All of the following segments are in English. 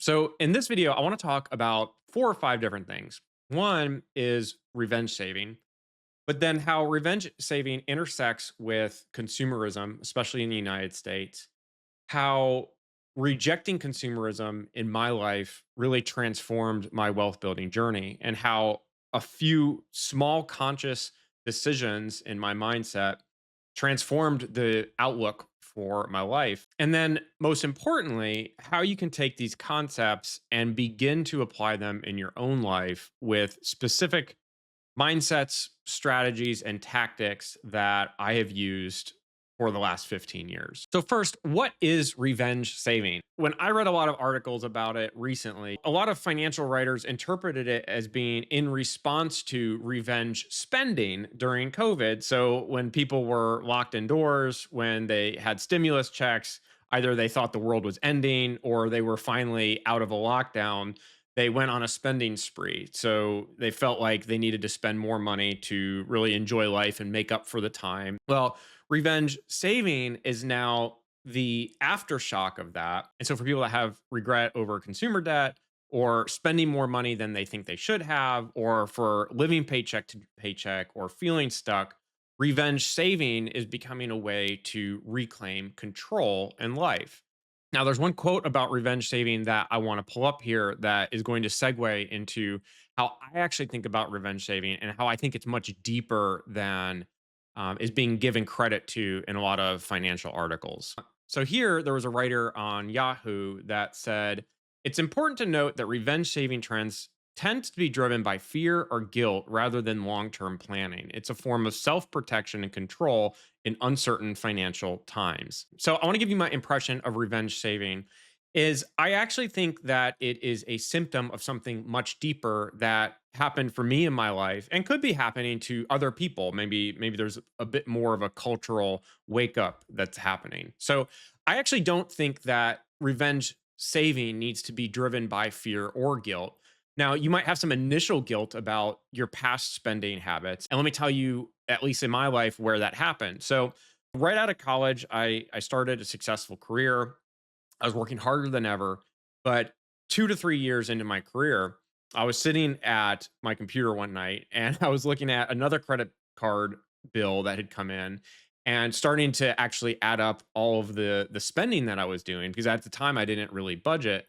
So, in this video, I want to talk about four or five different things. One is revenge saving, but then how revenge saving intersects with consumerism, especially in the United States, how rejecting consumerism in my life really transformed my wealth building journey, and how a few small conscious decisions in my mindset transformed the outlook for my life. And then, most importantly, how you can take these concepts and begin to apply them in your own life with specific mindsets, strategies, and tactics that I have used for the last 15 years. So, first, what is revenge saving? When I read a lot of articles about it recently, a lot of financial writers interpreted it as being in response to revenge spending during COVID. So, when people were locked indoors, when they had stimulus checks, either they thought the world was ending or they were finally out of a lockdown, they went on a spending spree. So they felt like they needed to spend more money to really enjoy life and make up for the time. Well, revenge saving is now the aftershock of that. And so for people that have regret over consumer debt or spending more money than they think they should have, or for living paycheck to paycheck or feeling stuck, revenge saving is becoming a way to reclaim control in life. Now, there's one quote about revenge saving that I want to pull up here that is going to segue into how I actually think about revenge saving and how I think it's much deeper than is being given credit to in a lot of financial articles. So, here there was a writer on Yahoo that said it's important to note that revenge saving trends tend to be driven by fear or guilt rather than long term planning. It's a form of self protection and control in uncertain financial times. So I want to give you my impression of revenge saving is I actually think that it is a symptom of something much deeper that happened for me in my life and could be happening to other people. Maybe there's a bit more of a cultural wake up that's happening. So I actually don't think that revenge saving needs to be driven by fear or guilt. Now, you might have some initial guilt about your past spending habits. And let me tell you, at least in my life, where that happened. So, right out of college, I started a successful career. I was working harder than ever. But 2 to 3 years into my career, I was sitting at my computer one night and I was looking at another credit card bill that had come in and starting to actually add up all of the spending that I was doing because at the time I didn't really budget.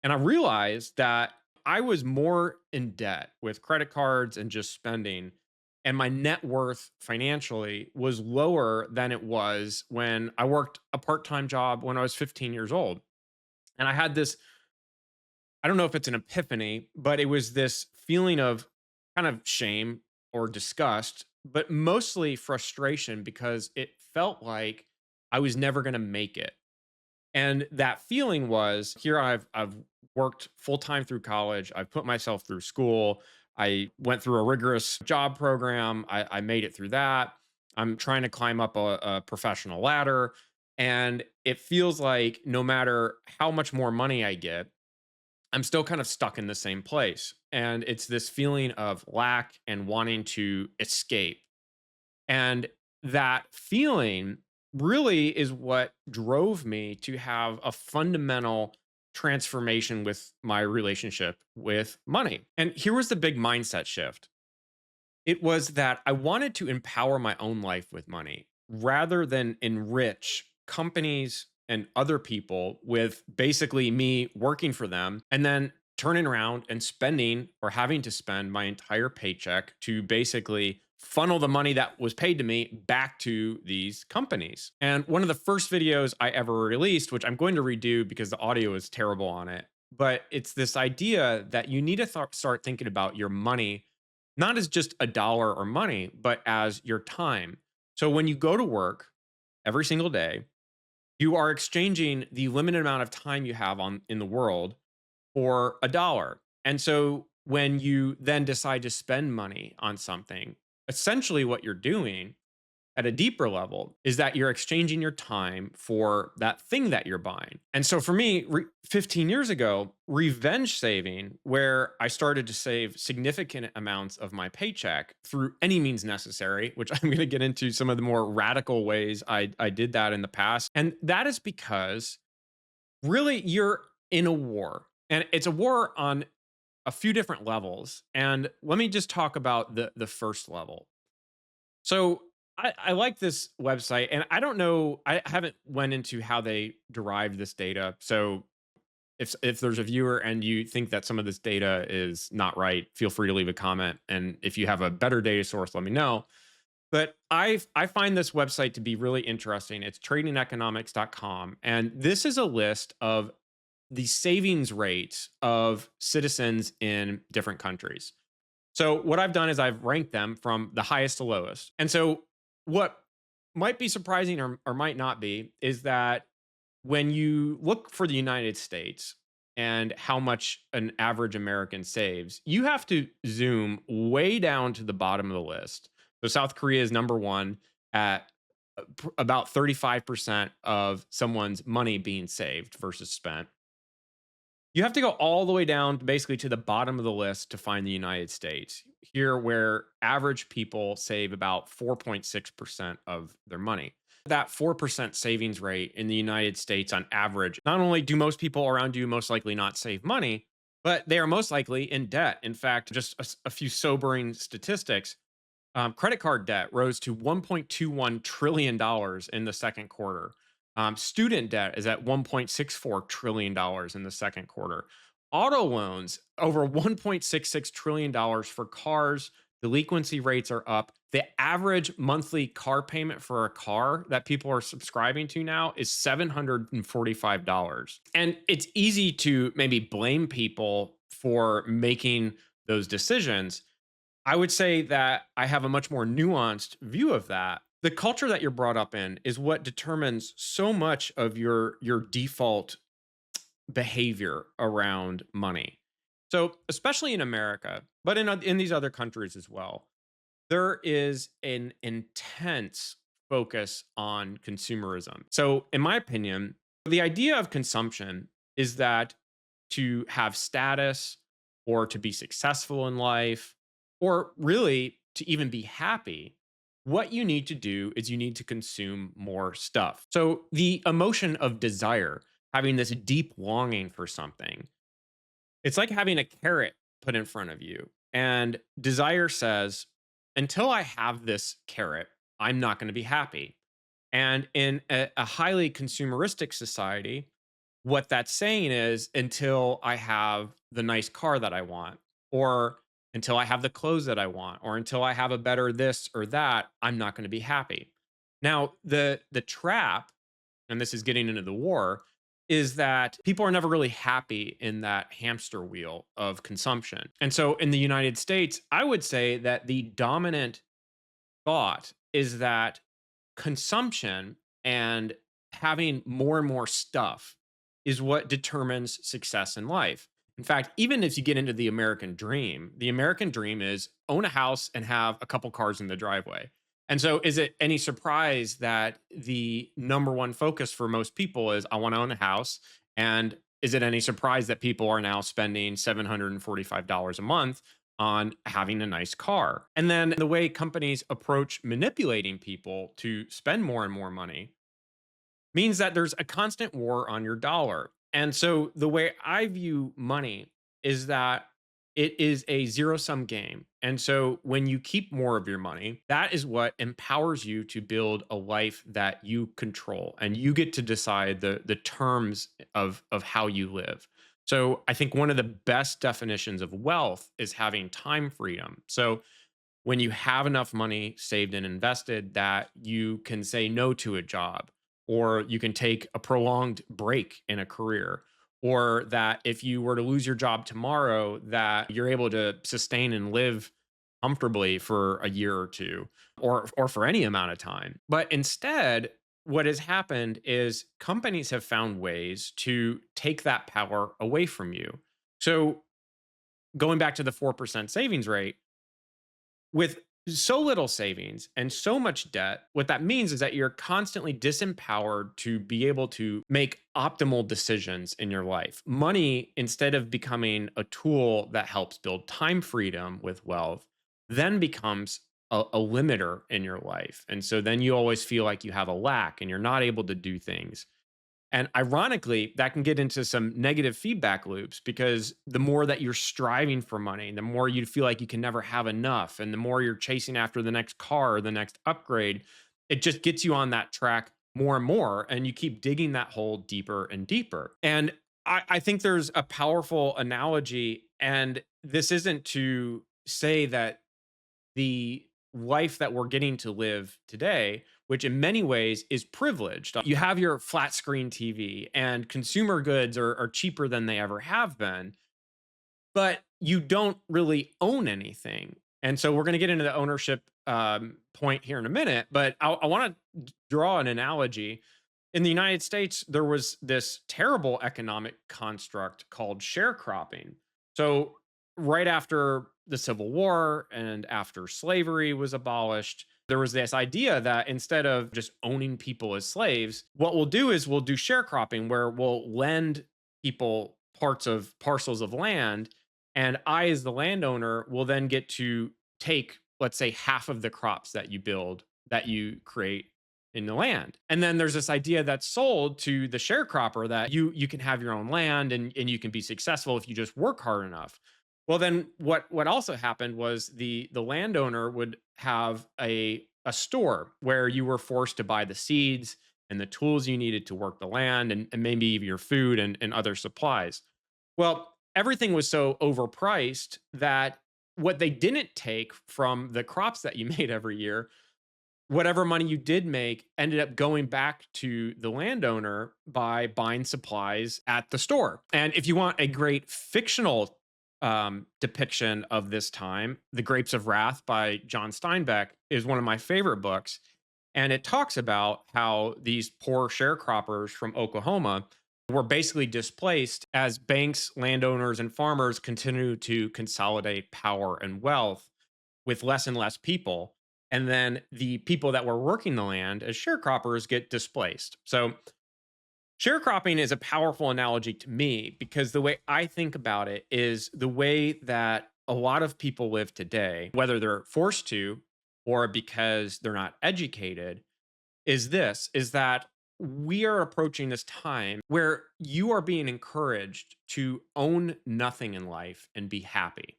And I realized that I was more in debt with credit cards and just spending. And my net worth financially was lower than it was when I worked a part time job when I was 15 years old. And I had this, I don't know if it's an epiphany, but it was this feeling of kind of shame or disgust, but mostly frustration because it felt like I was never going to make it. And that feeling was here I've worked full time through college. I've put myself through school. I went through a rigorous job program. I made it through that. I'm trying to climb up a professional ladder. And it feels like no matter how much more money I get, I'm still kind of stuck in the same place. And it's this feeling of lack and wanting to escape. And that feeling really is what drove me to have a fundamental transformation with my relationship with money. And here was the big mindset shift. It was that I wanted to empower my own life with money rather than enrich companies and other people with basically me working for them and then turning around and spending or having to spend my entire paycheck to basically funnel the money that was paid to me back to these companies. And one of the first videos I ever released, which I'm going to redo because the audio is terrible on it, but it's this idea that you need to start thinking about your money not as just a dollar or money, but as your time. So when you go to work every single day, you are exchanging the limited amount of time you have on in the world for a dollar. And so when you then decide to spend money on something, essentially what you're doing at a deeper level is that you're exchanging your time for that thing that you're buying. And so for me, 15 years ago, revenge saving, where I started to save significant amounts of my paycheck through any means necessary, which I'm going to get into some of the more radical ways I did that in the past. And that is because really you're in a war. And it's a war on a few different levels. And let me just talk about the first level. So I like this website, and I don't know, I haven't went into how they derived this data. So if there's a viewer and you think that some of this data is not right, feel free to leave a comment. And if you have a better data source, let me know. But I find this website to be really interesting. It's tradingeconomics.com. And this is a list of the savings rates of citizens in different countries. So what I've done is I've ranked them from the highest to lowest. And so what might be surprising or might not be is that when you look for the United States and how much an average American saves, you have to zoom way down to the bottom of the list. So South Korea is number one at about 35% of someone's money being saved versus spent. You have to go all the way down basically to the bottom of the list to find the United States. Here, where average people save about 4.6% of their money. That 4% savings rate in the United States on average, not only do most people around you most likely not save money, but they are most likely in debt. In fact, just a few sobering statistics. Credit card debt rose to $1.21 trillion dollars in the second quarter. Student debt is at $1.64 trillion dollars in the second quarter. Auto loans over $1.66 trillion dollars for cars. Delinquency rates are up. The average monthly car payment for a car that people are subscribing to now is $745. And it's easy to maybe blame people for making those decisions. I would say that I have a much more nuanced view of that. The culture that you're brought up in is what determines so much of your default behavior around money. So, especially in America, but in these other countries as well, there is an intense focus on consumerism. So, in my opinion, the idea of consumption is that to have status or to be successful in life or really to even be happy, what you need to do is you need to consume more stuff. So, the emotion of desire, having this deep longing for something, it's like having a carrot put in front of you. And desire says, until I have this carrot, I'm not going to be happy. And in a highly consumeristic society, what that's saying is until I have the nice car that I want, or until I have the clothes that I want, or until I have a better this or that, I'm not going to be happy. Now, the trap, and this is getting into the war, is that people are never really happy in that hamster wheel of consumption. And so in the United States, I would say that the dominant thought is that consumption and having more and more stuff is what determines success in life. In fact, even if you get into the American dream is own a house and have a couple cars in the driveway. And so, is it any surprise that the number one focus for most people is I want to own a house? And is it any surprise that people are now spending $745 a month on having a nice car? And then the way companies approach manipulating people to spend more and more money means that there's a constant war on your dollar. And so the way I view money is that it is a zero sum game. And so when you keep more of your money, that is what empowers you to build a life that you control and you get to decide the terms of how you live. So I think one of the best definitions of wealth is having time freedom. So when you have enough money saved and invested that you can say no to a job, or you can take a prolonged break in a career, or that if you were to lose your job tomorrow, that you're able to sustain and live comfortably for a year or two, or for any amount of time. But instead, what has happened is companies have found ways to take that power away from you. So going back to the 4% savings rate, with so little savings and so much debt, what that means is that you're constantly disempowered to be able to make optimal decisions in your life. Money, instead of becoming a tool that helps build time freedom with wealth, then becomes a limiter in your life. And so then you always feel like you have a lack and you're not able to do things. And ironically, that can get into some negative feedback loops because the more that you're striving for money, the more you feel like you can never have enough, and the more you're chasing after the next car or the next upgrade, it just gets you on that track more and more. And you keep digging that hole deeper and deeper. And I think there's a powerful analogy, and this isn't to say that the life that we're getting to live today, which in many ways is privileged. You have your flat screen TV, and consumer goods are cheaper than they ever have been, but you don't really own anything. And so we're going to get into the ownership point here in a minute, but I want to draw an analogy. In the United States, there was this terrible economic construct called sharecropping. So, right after the Civil War and after slavery was abolished, there was this idea that instead of just owning people as slaves, what we'll do is we'll do sharecropping where we'll lend people parts of parcels of land. And I, as the landowner, will then get to take, let's say, half of the crops that you build, that you create in the land. And then there's this idea that's sold to the sharecropper that you can have your own land, and you can be successful if you just work hard enough. Well, then what also happened was the landowner would have a store where you were forced to buy the seeds and the tools you needed to work the land, and maybe even your food and other supplies. Well, everything was so overpriced that what they didn't take from the crops that you made every year, whatever money you did make ended up going back to the landowner by buying supplies at the store. And if you want a great fictional depiction of this time, The Grapes of Wrath by John Steinbeck is one of my favorite books. And it talks about how these poor sharecroppers from Oklahoma were basically displaced as banks, landowners, and farmers continue to consolidate power and wealth with less and less people. And then the people that were working the land as sharecroppers get displaced. So sharecropping is a powerful analogy to me because the way I think about it is the way that a lot of people live today, whether they're forced to or because they're not educated, is that we are approaching this time where you are being encouraged to own nothing in life and be happy.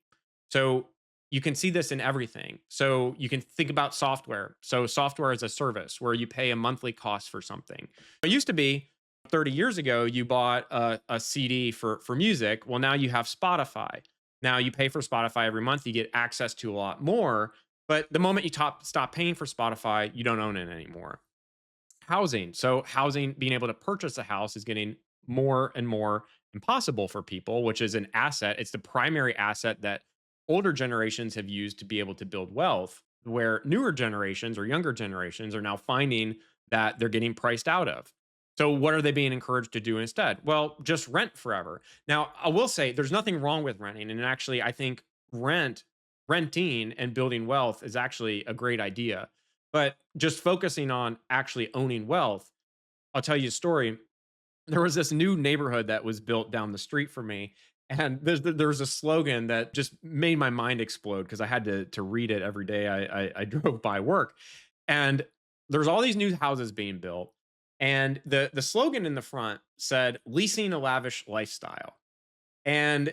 So you can see this in everything. So you can think about software. So software as a service where you pay a monthly cost for something. It used to be 30 years ago, you bought a CD for music. Well, now you have Spotify. Now you pay for Spotify every month. You get access to a lot more. But the moment you stop paying for Spotify, you don't own it anymore. Housing. So housing, being able to purchase a house is getting more and more impossible for people, which is an asset. It's the primary asset that older generations have used to be able to build wealth, where newer generations or younger generations are now finding that they're getting priced out of. So what are they being encouraged to do instead? Well, just rent forever. Now, I will say there's nothing wrong with renting. And actually, I think renting and building wealth is actually a great idea. But just focusing on actually owning wealth, I'll tell you a story. There was this new neighborhood that was built down the street for me, and there's a slogan that just made my mind explode because I had to read it every day I drove by work. And there's all these new houses being built, and the slogan in the front said leasing a lavish lifestyle. And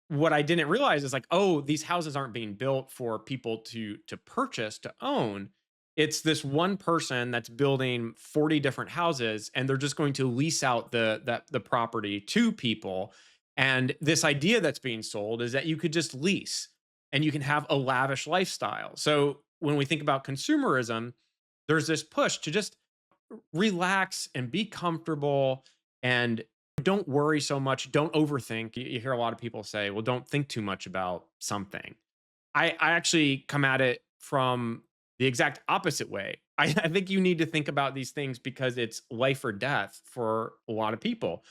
what I didn't realize is like, oh, these houses aren't being built for people to purchase, to own. It's this one person that's building 40 different houses, and they're just going to lease out the property to people. And this idea that's being sold is that you could just lease and you can have a lavish lifestyle. So when we think about consumerism, there's this push to just relax and be comfortable and don't worry so much. Don't overthink. You hear a lot of people say, well, don't think too much about something. I actually come at it from the exact opposite way. I think you need to think about these things because it's life or death for a lot of people.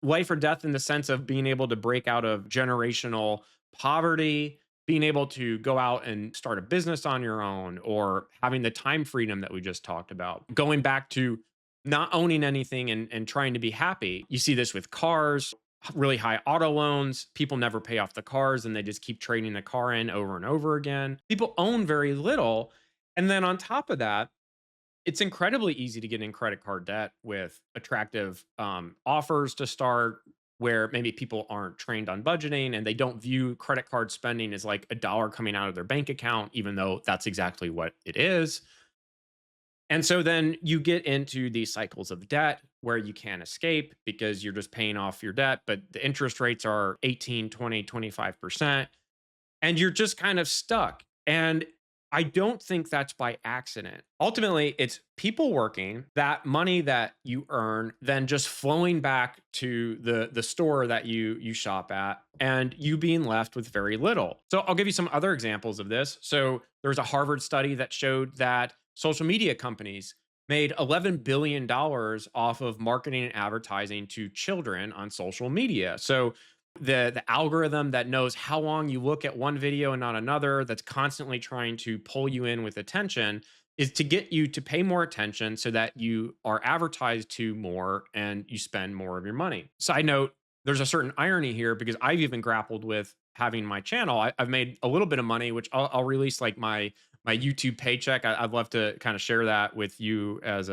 Life or death in the sense of being able to break out of generational poverty, being able to go out and start a business on your own, or having the time freedom that we just talked about. Going back to not owning anything and trying to be happy. You see this with cars, really high auto loans. People never pay off the cars and they just keep trading the car in over and over again. People own very little. And then on top of that, It's incredibly easy to get in credit card debt with attractive offers to start, where maybe people aren't trained on budgeting and they don't view credit card spending as like a dollar coming out of their bank account, even though that's exactly what it is. And so then you get into these cycles of debt where you can't escape because you're just paying off your debt, but the interest rates are 18, 20, 25%, and you're just kind of stuck. And I don't think that's by accident. Ultimately, it's people working, that money that you earn, then just flowing back to the store that you shop at, and you being left with very little. So I'll give you some other examples of this. So there was a Harvard study that showed that social media companies made $11 billion off of marketing and advertising to children on social media. So the algorithm that knows how long you look at one video and not another, that's constantly trying to pull you in with attention, is to get you to pay more attention so that you are advertised to more and you spend more of your money. Side note, there's a certain irony here because I've even grappled with having my channel. I've made a little bit of money, which I'll release like my YouTube paycheck. I'd love to kind of share that with you as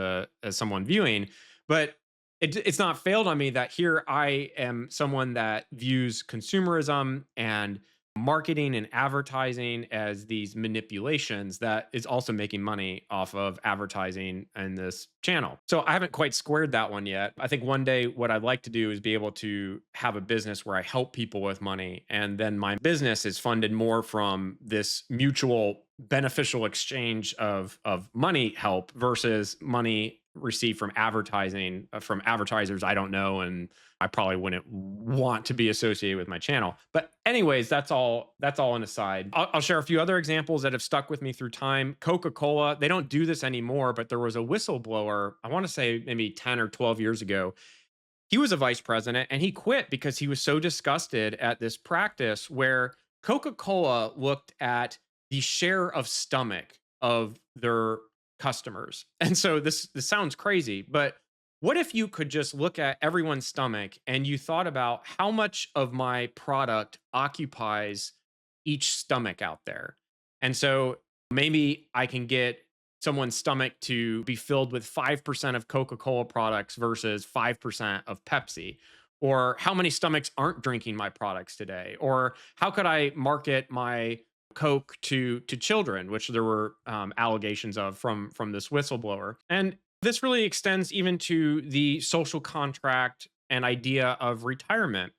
someone viewing, but it's not failed on me that here I am someone that views consumerism and marketing and advertising as these manipulations that is also making money off of advertising in this channel. So I haven't quite squared that one yet. I think one day what I'd like to do is be able to have a business where I help people with money, and then my business is funded more from this mutual beneficial exchange of money help versus money received from advertising from advertisers I don't know, and I probably wouldn't want to be associated with my channel. But anyways, that's all an aside. I'll share a few other examples that have stuck with me through time. Coca-Cola, they don't do this anymore, but there was a whistleblower, I want to say maybe 10 or 12 years ago. He was a vice president and he quit because he was so disgusted at this practice where Coca-Cola looked at the share of stomach of their customers. And so this sounds crazy, but what if you could just look at everyone's stomach and you thought about how much of my product occupies each stomach out there? And so maybe I can get someone's stomach to be filled with 5% of Coca-Cola products versus 5% of Pepsi. Or how many stomachs aren't drinking my products today? Or how could I market my Coke to children, which there were allegations of from this whistleblower. And this really extends even to the social contract and idea of retirement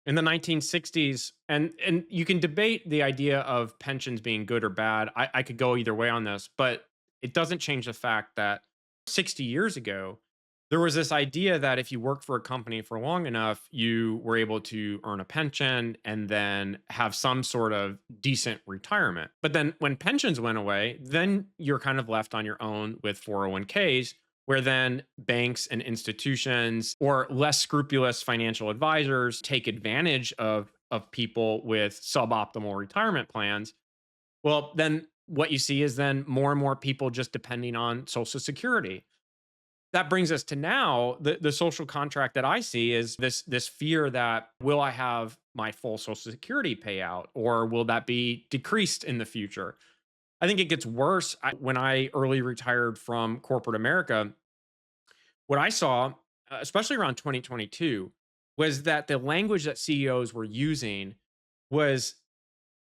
in the 1960s. And you can debate the idea of pensions being good or bad. I could go either way on this, but it doesn't change the fact that 60 years ago there was this idea that if you worked for a company for long enough, you were able to earn a pension and then have some sort of decent retirement. But then when pensions went away, then you're kind of left on your own with 401ks, where then banks and institutions or less scrupulous financial advisors take advantage of people with suboptimal retirement plans. Well, then what you see is then more and more people just depending on Social Security. That brings us to now the social contract that I see is this fear that will I have my full Social Security payout, or will that be decreased in the future? I think it gets worse. When I early retired from corporate America, what I saw, especially around 2022, was that the language that CEOs were using was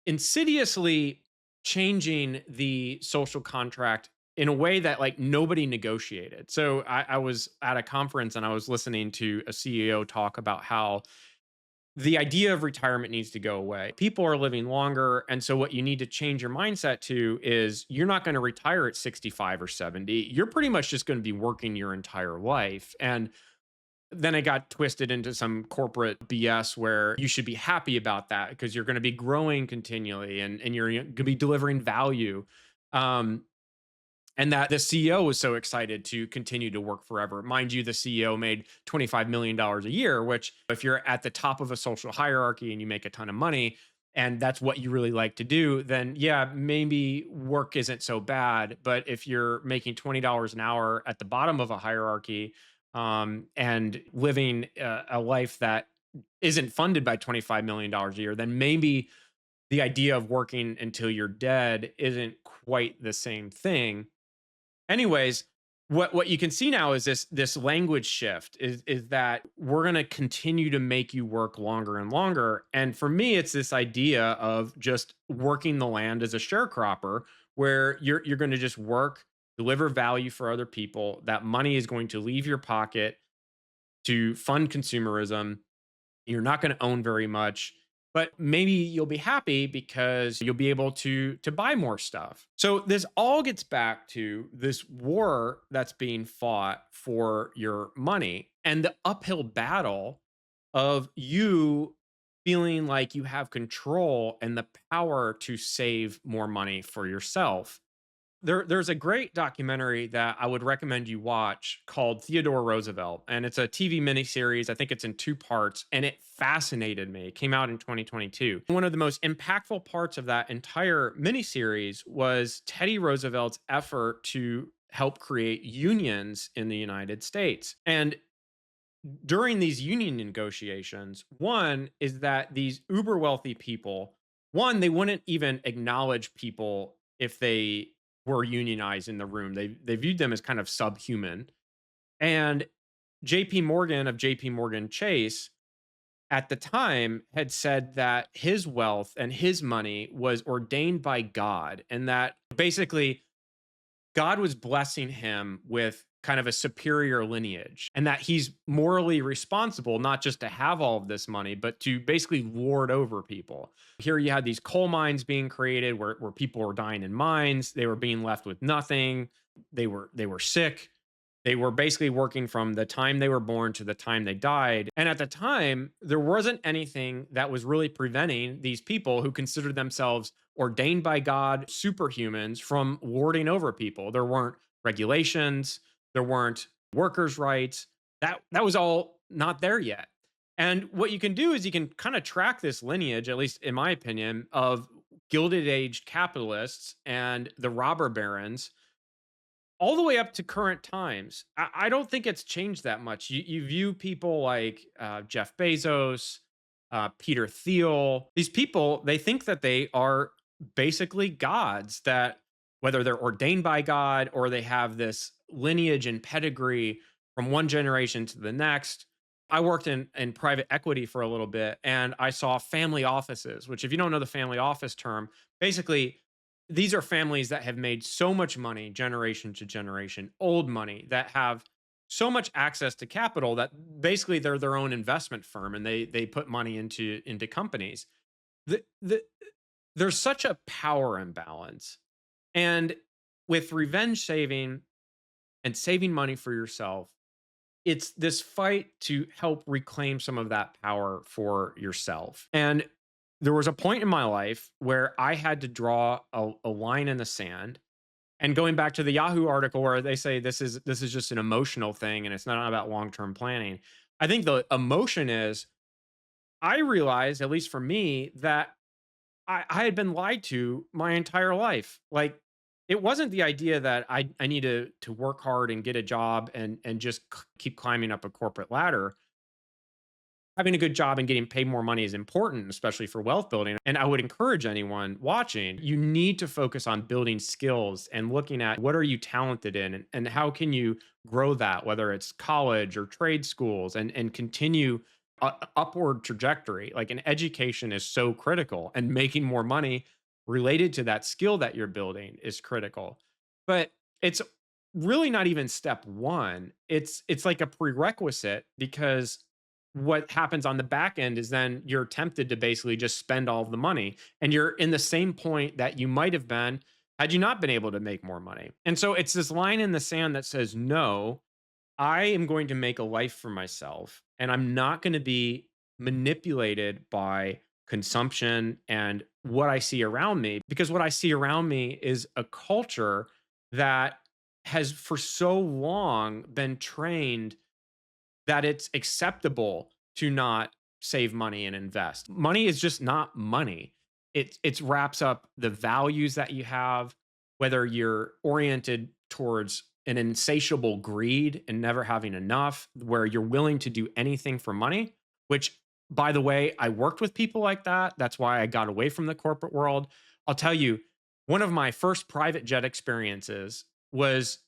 insidiously changing the social contract in a way that like nobody negotiated. So I was at a conference and I was listening to a CEO talk about how the idea of retirement needs to go away. People are living longer. And so what you need to change your mindset to is you're not going to retire at 65 or 70. You're pretty much just going to be working your entire life. And then it got twisted into some corporate BS where you should be happy about that because you're going to be growing continually and you're going to be delivering value. Um, and that the CEO was so excited to continue to work forever. Mind you, the CEO made $25 million a year, which, if you're at the top of a social hierarchy and you make a ton of money, and that's what you really like to do, then yeah, maybe work isn't so bad. But if you're making $20 an hour at the bottom of a hierarchy and living a life that isn't funded by $25 million a year, then maybe the idea of working until you're dead isn't quite the same thing. Anyways, what you can see now is this language shift is that we're going to continue to make you work longer and longer. And for me, it's this idea of just working the land as a sharecropper, where you're going to just work, deliver value for other people. That money is going to leave your pocket to fund consumerism. You're not going to own very much, but maybe you'll be happy because you'll be able to buy more stuff. So this all gets back to this war that's being fought for your money and the uphill battle of you feeling like you have control and the power to save more money for yourself. There's a great documentary that I would recommend you watch called Theodore Roosevelt, and it's a TV miniseries. I think it's in two parts, and it fascinated me. It came out in 2022. One of the most impactful parts of that entire miniseries was Teddy Roosevelt's effort to help create unions in the United States. And during these union negotiations, one is that these uber wealthy people, one, they wouldn't even acknowledge people if they were unionized in the room. They viewed them as kind of subhuman. And JP Morgan of JP Morgan Chase at the time had said that his wealth and his money was ordained by God, and that basically God was blessing him with kind of a superior lineage, and that he's morally responsible not just to have all of this money, but to basically lord over people. Here you had these coal mines being created where people were dying in mines, they were being left with nothing, they were sick. They were basically working from the time they were born to the time they died. And at the time, there wasn't anything that was really preventing these people who considered themselves ordained by God, superhumans, from lording over people. There weren't regulations, there weren't workers' rights. That was all not there yet. And what you can do is you can kind of track this lineage, at least in my opinion, of Gilded Age capitalists and the robber barons all the way up to current times. I don't think it's changed that much. You view people like Jeff Bezos, Peter Thiel. These people, they think that they are basically gods, that whether they're ordained by God or they have this lineage and pedigree from one generation to the next. I worked in private equity for a little bit, and I saw family offices, which, if you don't know the family office term, basically these are families that have made so much money generation to generation, old money, that have so much access to capital that basically they're their own investment firm, and they put money into companies. The There's such a power imbalance. And with revenge saving and saving money for yourself, it's this fight to help reclaim some of that power for yourself. And there was a point in my life where I had to draw a line in the sand. And going back to the Yahoo article where they say this is just an emotional thing and it's not about long-term planning. I think the emotion is, I realized, at least for me, that I had been lied to my entire life. Like, it wasn't the idea that I need to work hard and get a job and just keep climbing up a corporate ladder. Having a good job and getting paid more money is important, especially for wealth building. And I would encourage anyone watching, you need to focus on building skills and looking at what are you talented in, and how can you grow that, whether it's college or trade schools, and continue upward trajectory. Like, an education is so critical, and making more money related to that skill that you're building is critical. But it's really not even step one. It's like a prerequisite, because what happens on the back end is then you're tempted to basically just spend all of the money, and you're in the same point that you might have been had you not been able to make more money. And so it's this line in the sand that says, no, I am going to make a life for myself, and I'm not going to be manipulated by consumption and what I see around me, because what I see around me is a culture that has for so long been trained that it's acceptable to not save money and invest. Money is just not money. It wraps up the values that you have, whether you're oriented towards an insatiable greed and never having enough, where you're willing to do anything for money, which, by the way, I worked with people like that. That's why I got away from the corporate world. I'll tell you, one of my first private jet experiences was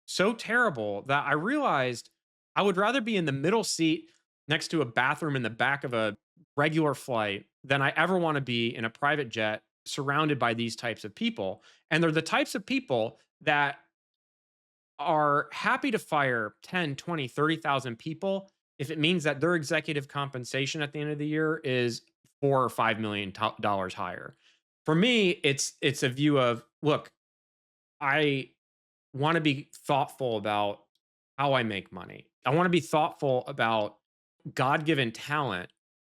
so terrible that I realized I would rather be in the middle seat next to a bathroom in the back of a regular flight than I ever want to be in a private jet surrounded by these types of people. And they're the types of people that are happy to fire 10, 20, 30,000 people if it means that their executive compensation at the end of the year is 4 or 5 million dollars higher. For me, it's a view of, look, I want to be thoughtful about how I make money. I want to be thoughtful about God-given talent.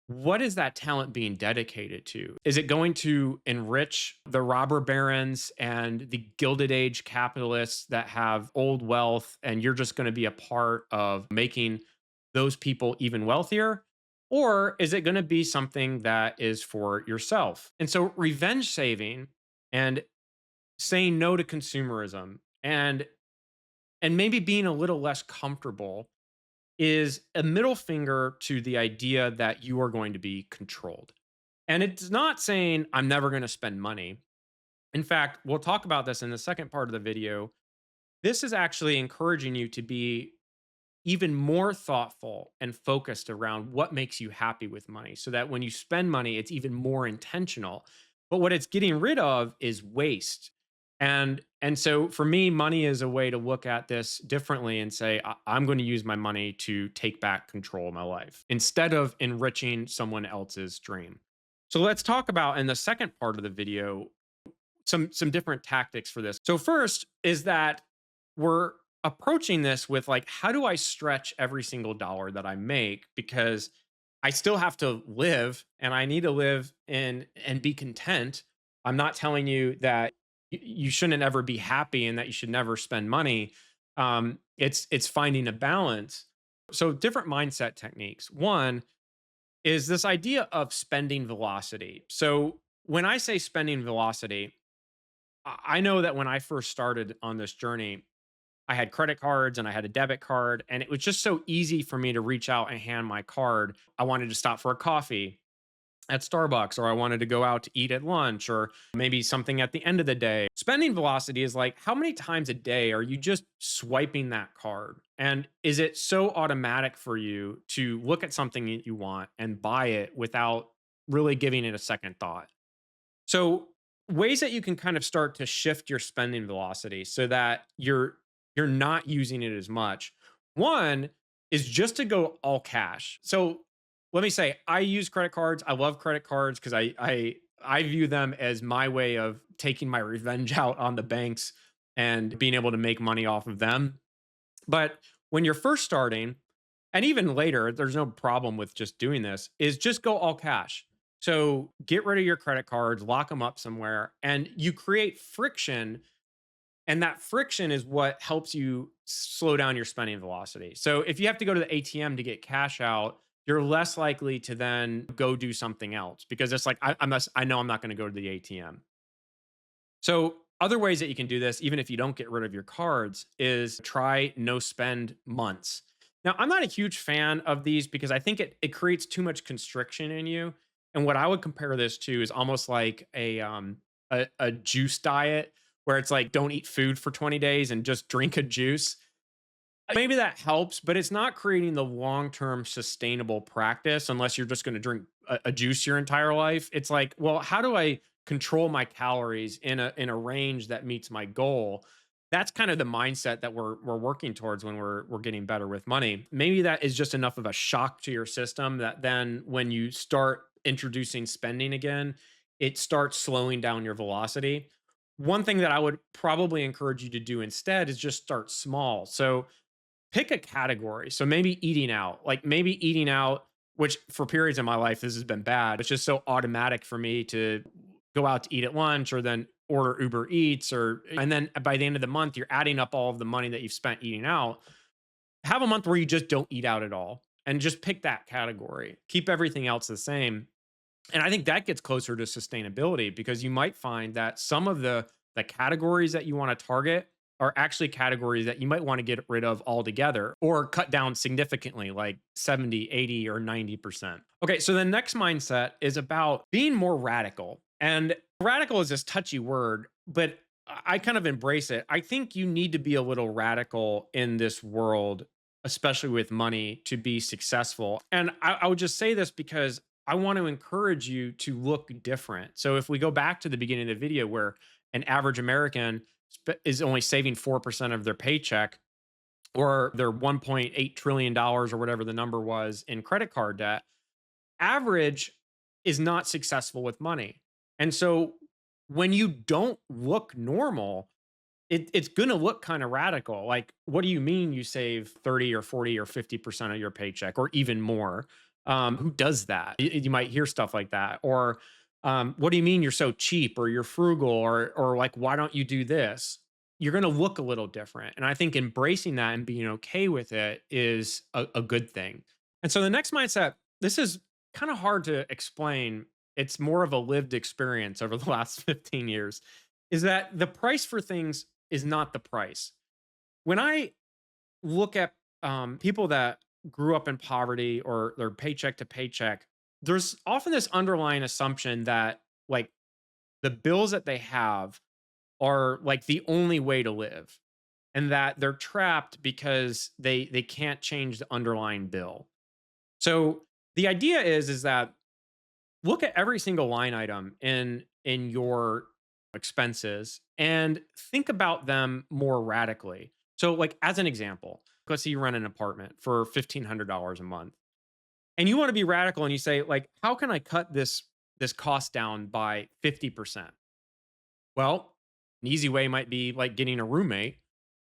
What is that talent being dedicated to? Is it going to enrich the robber barons and the Gilded Age capitalists that have old wealth, and you're just going to be a part of making those people even wealthier? Or is it going to be something that is for yourself? And so, revenge saving and saying no to consumerism and maybe being a little less comfortable is a middle finger to the idea that you are going to be controlled. And it's not saying I'm never going to spend money. In fact, we'll talk about this in the second part of the video. This is actually encouraging you to be even more thoughtful and focused around what makes you happy with money so that when you spend money, it's even more intentional. But what it's getting rid of is waste. And so for me, money is a way to look at this differently and say, I'm going to use my money to take back control of my life instead of enriching someone else's dream. So let's talk about in the second part of the video some different tactics for this. So first is that we're approaching this with like, how do I stretch every single dollar that I make? Because I still have to live and I need to live in and be content. I'm not telling you that you shouldn't ever be happy and that you should never spend money. It's finding a balance. So different mindset techniques. One is this idea of spending velocity. So when I say spending velocity, I know that when I first started on this journey, I had credit cards and I had a debit card, and it was just so easy for me to reach out and hand my card. I wanted to stop for a coffee at Starbucks, or I wanted to go out to eat at lunch, or maybe something at the end of the day. Spending velocity is like, how many times a day are you just swiping that card? And is it so automatic for you to look at something that you want and buy it without really giving it a second thought? So, ways that you can kind of start to shift your spending velocity so that you're not using it as much. One is just to go all cash. So, let me say I use credit cards. I love credit cards because I view them as my way of taking my revenge out on the banks and being able to make money off of them. But when you're first starting, and even later, there's no problem with just doing this, is just go all cash. So get rid of your credit cards, lock them up somewhere, and you create friction. And that friction is what helps you slow down your spending velocity. So if you have to go to the ATM to get cash out, you're less likely to then go do something else because it's like, I know I'm not going to go to the ATM. So, other ways that you can do this, even if you don't get rid of your cards, is try no spend months. Now, I'm not a huge fan of these because I think it creates too much constriction in you. And what I would compare this to is almost like a juice diet where it's like don't eat food for 20 days and just drink a juice. Maybe that helps, but it's not creating the long-term sustainable practice unless you're just going to drink a juice your entire life. It's like, well, how do I control my calories in a range that meets my goal? That's kind of the mindset that we're working towards when we're getting better with money. Maybe that is just enough of a shock to your system that then when you start introducing spending again, it starts slowing down your velocity. One thing that I would probably encourage you to do instead is just start small. So pick a category. So maybe eating out, like maybe eating out, which for periods in my life, this has been bad. It's just so automatic for me to go out to eat at lunch or then order Uber Eats and then by the end of the month, you're adding up all of the money that you've spent eating out. Have a month where you just don't eat out at all and just pick that category. Keep everything else the same. And I think that gets closer to sustainability because you might find that some of the categories that you want to target are actually categories that you might want to get rid of altogether or cut down significantly, like 70, 80, or 90%. Okay, so the next mindset is about being more radical. And radical is this touchy word, but I kind of embrace it. I think you need to be a little radical in this world, especially with money, to be successful. And I would just say this because I want to encourage you to look different. So if we go back to the beginning of the video where an average American is only saving 4% of their paycheck or their $1.8 trillion dollars or whatever the number was in credit card debt, average is not successful with money. And so when you don't look normal, it's gonna look kind of radical. Like, what do you mean you save 30 or 40 or 50% of your paycheck or even more? Who does that? You might hear stuff like that. Or what do you mean you're so cheap or you're frugal or like why don't you do this? You're gonna look a little different. And I think embracing that and being okay with it is a good thing. And so the next mindset, this is kind of hard to explain. It's more of a lived experience over the last 15 years, is that the price for things is not the price. When I look at people that grew up in poverty or they're paycheck to paycheck, there's often this underlying assumption that like the bills that they have are like the only way to live and that they're trapped because they can't change the underlying bill. So the idea is that look at every single line item in your expenses and think about them more radically. So like as an example, let's say you rent an apartment for $1,500 a month and you want to be radical and you say like how can I cut this cost down by 50%? Well, an easy way might be like getting a roommate.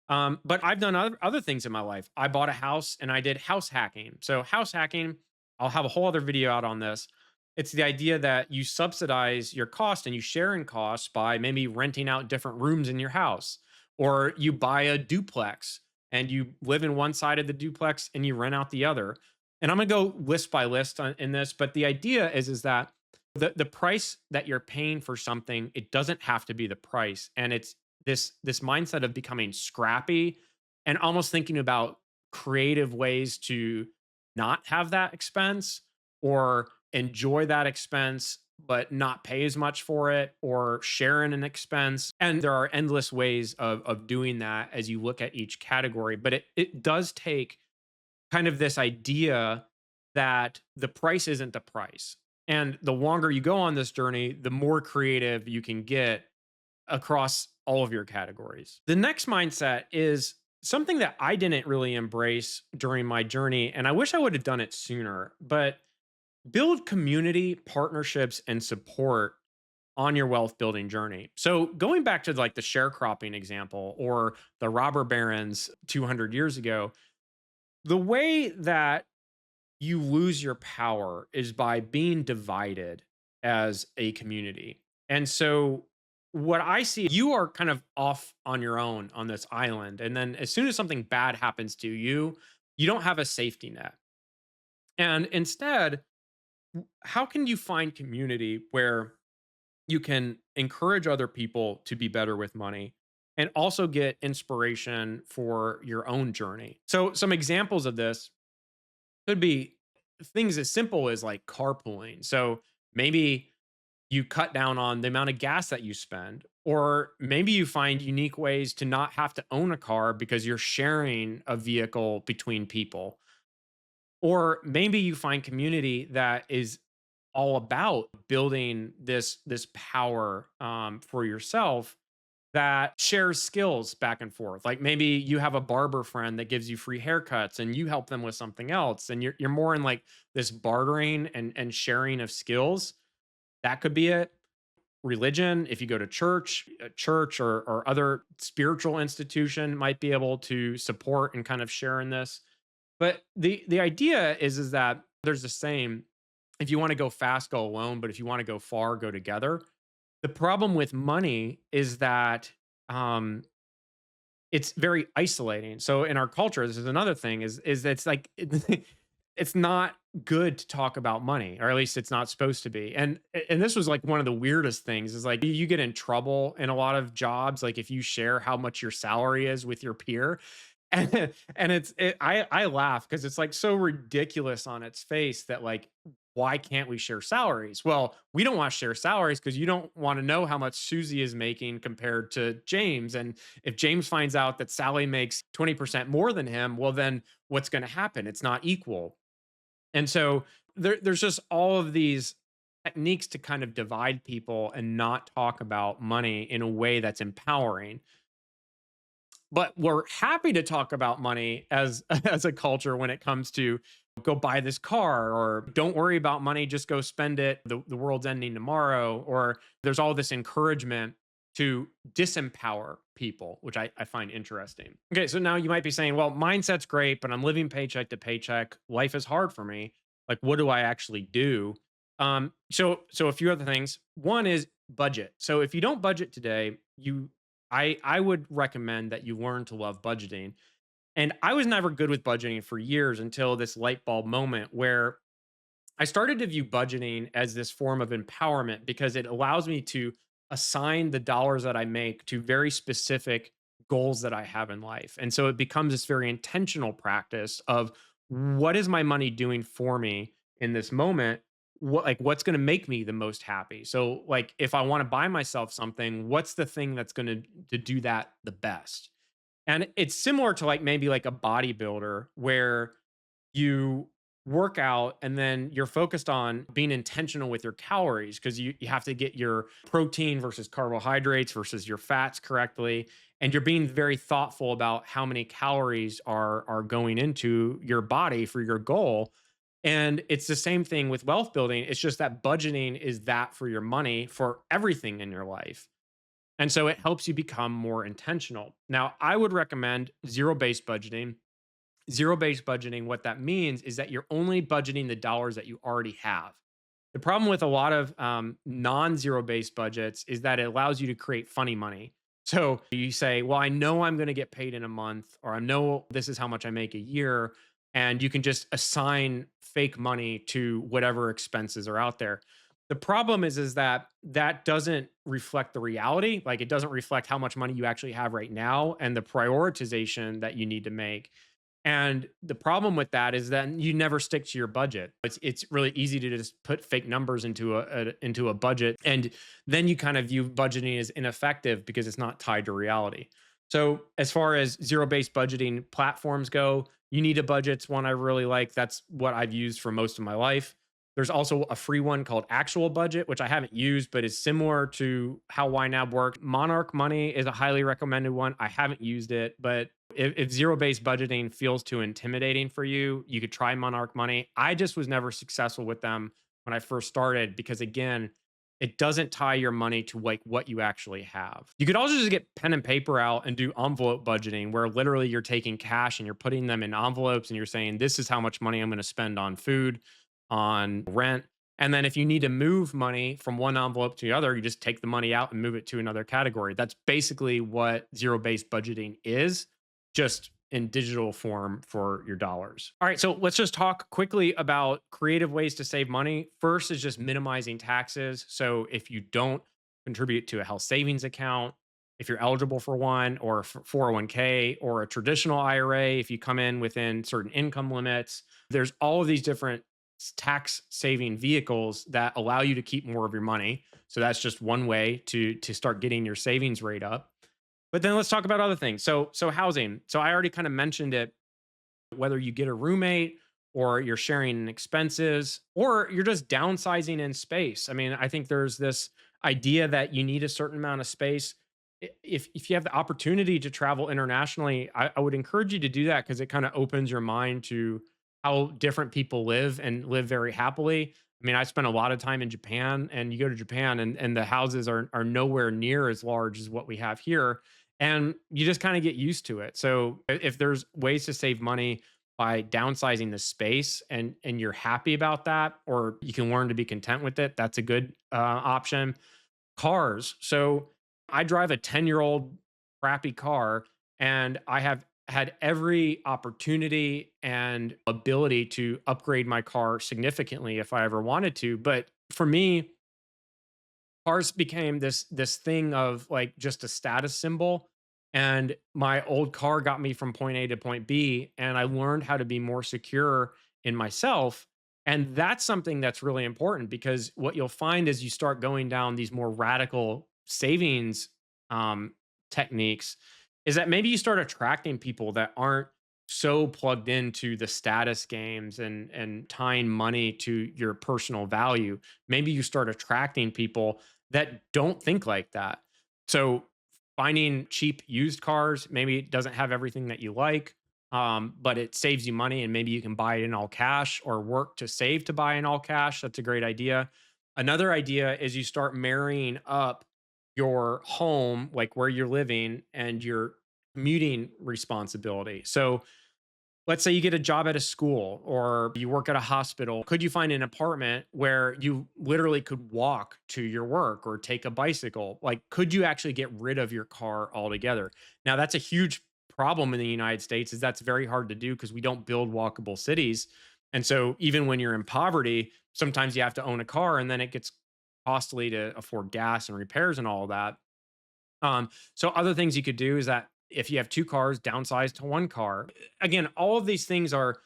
But I've done other things in my life. I bought a house and I did house hacking. So, house hacking, I'll have a whole other video out on this. It's the idea that you subsidize your cost and you share in costs by maybe renting out different rooms in your house, or you buy a duplex and you live in one side of the duplex and you rent out the other. And I'm gonna go list by list in this, but the idea is that the price that you're paying for something, it doesn't have to be the price, and it's this mindset of becoming scrappy and almost thinking about creative ways to not have that expense or enjoy that expense but not pay as much for it or share in an expense. And there are endless ways of doing that as you look at each category, but it does take kind of this idea that the price isn't the price. And the longer you go on this journey, the more creative you can get across all of your categories. The next mindset is something that I didn't really embrace during my journey, and I wish I would have done it sooner, but build community, partnerships, and support on your wealth building journey. So going back to like the sharecropping example or the robber barons 200 years ago, the way that you lose your power is by being divided as a community. And so what I see, you are kind of off on your own on this island. And then as soon as something bad happens to you, you don't have a safety net. And instead, how can you find community where you can encourage other people to be better with money and also get inspiration for your own journey? So some examples of this could be things as simple as like carpooling. So maybe you cut down on the amount of gas that you spend, or maybe you find unique ways to not have to own a car because you're sharing a vehicle between people. Or maybe you find community that is all about building this power for yourself that shares skills back and forth. Like maybe you have a barber friend that gives you free haircuts and you help them with something else. And you're more in like this bartering and sharing of skills. That could be it. Religion, if you go to church, a church or other spiritual institution might be able to support and kind of share in this. But the idea is that there's the same. If you want to go fast, go alone. But if you want to go far, go together. The problem with money is that um, it's very isolating. So in our culture, this is another thing is that it's like it's not good to talk about money, or at least it's not supposed to be. And this was like one of the weirdest things is like you get in trouble in a lot of jobs, like if you share how much your salary is with your peer. And I laugh because it's like so ridiculous on its face that like why can't we share salaries? Well, we don't want to share salaries because you don't want to know how much Susie is making compared to James. And if James finds out that Sally makes 20% more than him, well, then what's going to happen? It's not equal. And so there's just all of these techniques to kind of divide people and not talk about money in a way that's empowering. But we're happy to talk about money as as a culture when it comes to go buy this car, or don't worry about money, just go spend it, the world's ending tomorrow, or there's all this encouragement to disempower people, which I find interesting. Okay, so now you might be saying, well, mindset's great, but I'm living paycheck to paycheck, life is hard for me, like what do I actually do? So a few other things. One is budget. So if you don't budget today, I would recommend that you learn to love budgeting. And I was never good with budgeting for years until this light bulb moment where I started to view budgeting as this form of empowerment because it allows me to assign the dollars that I make to very specific goals that I have in life. And so it becomes this very intentional practice of what is my money doing for me in this moment? What's going to make me the most happy? So like if I want to buy myself something, what's the thing that's going to do that the best? And it's similar to like maybe like a bodybuilder where you work out and then you're focused on being intentional with your calories because you have to get your protein versus carbohydrates versus your fats correctly. And you're being very thoughtful about how many calories are going into your body for your goal. And it's the same thing with wealth building. It's just that budgeting is that for your money for everything in your life. And so it helps you become more intentional. Now, I would recommend zero based budgeting. Zero based budgeting, what that means is that you're only budgeting the dollars that you already have. The problem with a lot of non zero based budgets is that it allows you to create funny money. So you say, well, I know I'm going to get paid in a month, or I know this is how much I make a year. And you can just assign fake money to whatever expenses are out there. The problem is that that doesn't reflect the reality. Like it doesn't reflect how much money you actually have right now and the prioritization that you need to make. And the problem with that is that you never stick to your budget. It's really easy to just put fake numbers into a budget, and then you kind of view budgeting as ineffective because it's not tied to reality. So as far as zero-based budgeting platforms go, you need a budget's one I really like. That's what I've used for most of my life. There's also a free one called Actual Budget, which I haven't used, but is similar to how YNAB work. Monarch Money is a highly recommended one. I haven't used it, but if zero based budgeting feels too intimidating for you, you could try Monarch Money. I just was never successful with them when I first started because, again, it doesn't tie your money to like what you actually have. You could also just get pen and paper out and do envelope budgeting where literally you're taking cash and you're putting them in envelopes and you're saying, this is how much money I'm going to spend on food, on rent. And then if you need to move money from one envelope to the other, you just take the money out and move it to another category. That's basically what zero based budgeting is, just in digital form for your dollars. All right, so let's just talk quickly about creative ways to save money. First is just minimizing taxes. So if you don't contribute to a health savings account, if you're eligible for one, or 401k, or a traditional IRA, if you come in within certain income limits, there's all of these different tax saving vehicles that allow you to keep more of your money. So that's just one way to start getting your savings rate up. But then let's talk about other things. So housing. So I already kind of mentioned it, whether you get a roommate or you're sharing in expenses or you're just downsizing in space. I mean, I think there's this idea that you need a certain amount of space. If you have the opportunity to travel internationally, I would encourage you to do that because it kind of opens your mind to how different people live and live very happily. I mean, I spent a lot of time in Japan, and you go to Japan and the houses are nowhere near as large as what we have here. And you just kind of get used to it. So if there's ways to save money by downsizing the space and you're happy about that, or you can learn to be content with it, that's a good option. Cars. So I drive a 10-year-old crappy car, and I have had every opportunity and ability to upgrade my car significantly if I ever wanted to. But for me, cars became this thing of like just a status symbol. And my old car got me from point A to point B, and I learned how to be more secure in myself. And that's something that's really important because what you'll find is you start going down these more radical savings um, techniques is that maybe you start attracting people that aren't so plugged into the status games and tying money to your personal value. Maybe you start attracting people that don't think like that. So finding cheap used cars maybe it doesn't have everything that you like, but it saves you money and maybe you can buy it in all cash or work to save to buy in all cash. That's a great idea. Another idea is you start marrying up your home, like where you're living, and your commuting responsibility. So let's say you get a job at a school or you work at a hospital. Could you find an apartment where you literally could walk to your work or take a bicycle? Like, could you actually get rid of your car altogether? Now, that's a huge problem in the United States is that's very hard to do because we don't build walkable cities. And so even when you're in poverty, sometimes you have to own a car and then it gets costly to afford gas and repairs and all of that. So other things you could do is that if you have two cars, downsize to one car. Again, all of these things are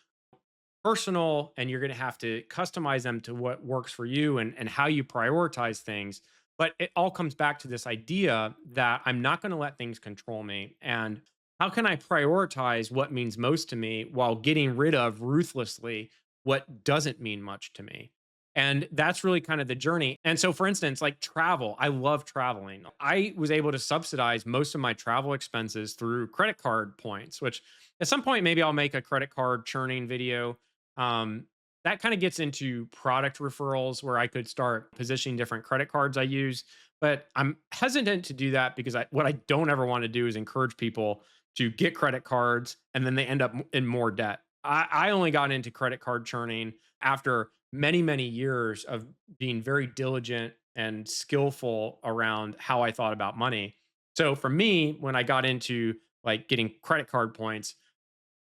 personal and you're going to have to customize them to what works for you and how you prioritize things. But it all comes back to this idea that I'm not going to let things control me. And how can I prioritize what means most to me while getting rid of ruthlessly what doesn't mean much to me? And that's really kind of the journey. And so, for instance, like travel, I love traveling. I was able to subsidize most of my travel expenses through credit card points, which at some point, maybe I'll make a credit card churning video. um, that kind of gets into product referrals where I could start positioning different credit cards I use. But I'm hesitant to do that because what I don't ever want to do is encourage people to get credit cards and then they end up in more debt. I only got into credit card churning after many, many years of being very diligent and skillful around how I thought about money. So for me, when I got into like getting credit card points,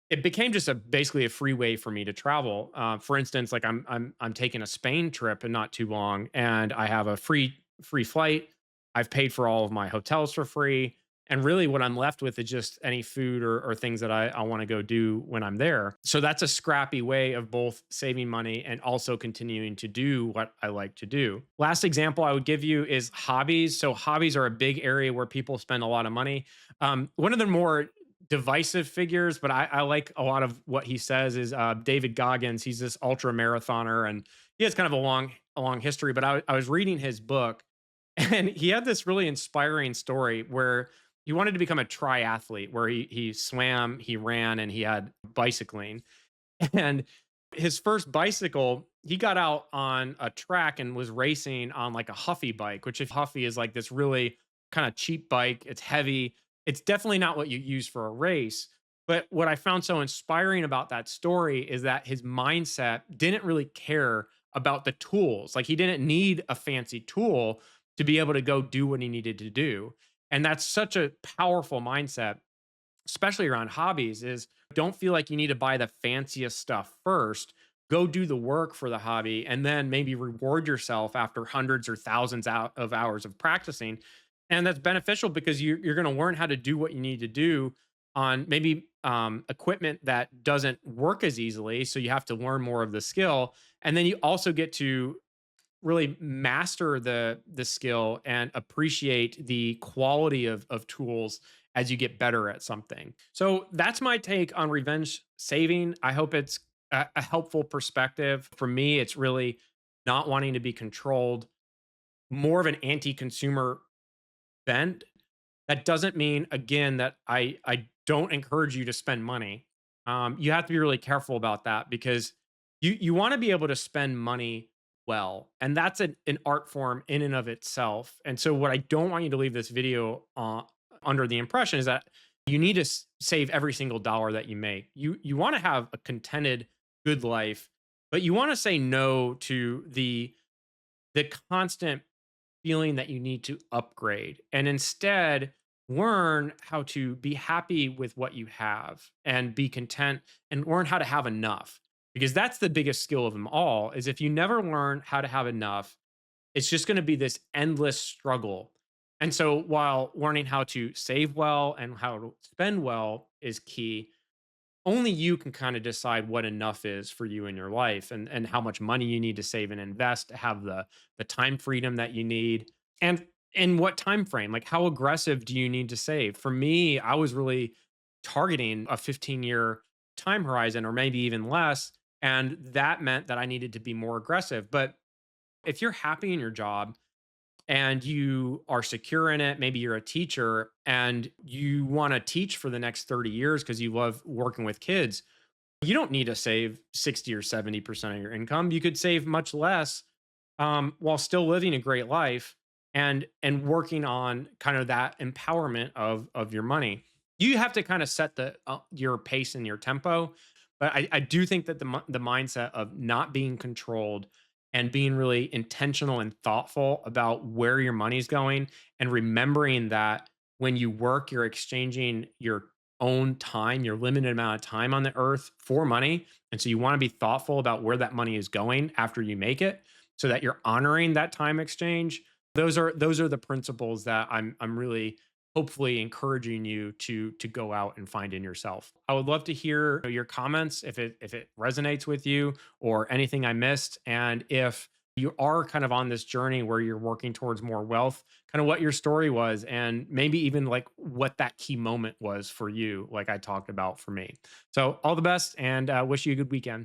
it became just a basically a free way for me to travel. For instance, like I'm taking a Spain trip in not too long, and I have a free flight. I've paid for all of my hotels for free, and really, what I'm left with is just any food or things that I want to go do when I'm there. So that's a scrappy way of both saving money and also continuing to do what I like to do. Last example I would give you is hobbies. So hobbies are a big area where people spend a lot of money. One of the more divisive figures, but I like a lot of what he says is David Goggins. He's this ultra marathoner and he has kind of a long history. But I was reading his book and he had this really inspiring story where he wanted to become a triathlete, where he swam, he ran, and he had bicycling. And his first bicycle, he got out on a track and was racing on like a Huffy bike, which if Huffy is like this really kind of cheap bike, it's heavy. It's definitely not what you use for a race. But what I found so inspiring about that story is that his mindset didn't really care about the tools. Like he didn't need a fancy tool to be able to go do what he needed to do. And that's such a powerful mindset, especially around hobbies, is don't feel like you need to buy the fanciest stuff first. Go do the work for the hobby and then maybe reward yourself after hundreds or thousands of hours of practicing. And that's beneficial because you're going to learn how to do what you need to do on maybe equipment that doesn't work as easily. So you have to learn more of the skill. And then you also get to really master the skill and appreciate the quality of tools as you get better at something. So that's my take on revenge saving. I hope it's a helpful perspective. For me, it's really not wanting to be controlled, more of an anti-consumer bent. That doesn't mean, again, that I don't encourage you to spend money. You have to be really careful about that because you want to be able to spend money well, and that's an art form in and of itself. And so, what I don't want you to leave this video under the impression is that you need to save every single dollar that you make. You want to have a contented, good life, but you want to say no to the constant feeling that you need to upgrade and instead learn how to be happy with what you have and be content and learn how to have enough, because that's the biggest skill of them all. Is if you never learn how to have enough, it's just going to be this endless struggle. And so while learning how to save well and how to spend well is key, only you can kind of decide what enough is for you in your life, and how much money you need to save and invest to have the time freedom that you need, and in what time frame, like how aggressive do you need to save. For me, I was really targeting a 15-year time horizon or maybe even less, and that meant that I needed to be more aggressive. But if you're happy in your job and you are secure in it, maybe you're a teacher and you want to teach for the next 30 years because you love working with kids, you don't need to save 60 or 70% of your income. You could save much less, while still living a great life and working on kind of that empowerment of your money. You have to kind of set the your pace and your tempo, but I do think that the mindset of not being controlled and being really intentional and thoughtful about where your money's going, and remembering that when you work, you're exchanging your own time, your limited amount of time on the earth for money. And so you want to be thoughtful about where that money is going after you make it, so that you're honoring that time exchange. Those are the principles that I'm really hopefully encouraging you to go out and find in yourself. I would love to hear your comments if it resonates with you, or anything I missed, and if you are kind of on this journey where you're working towards more wealth, kind of what your story was, and maybe even like what that key moment was for you, like I talked about for me. So all the best, and wish you a good weekend.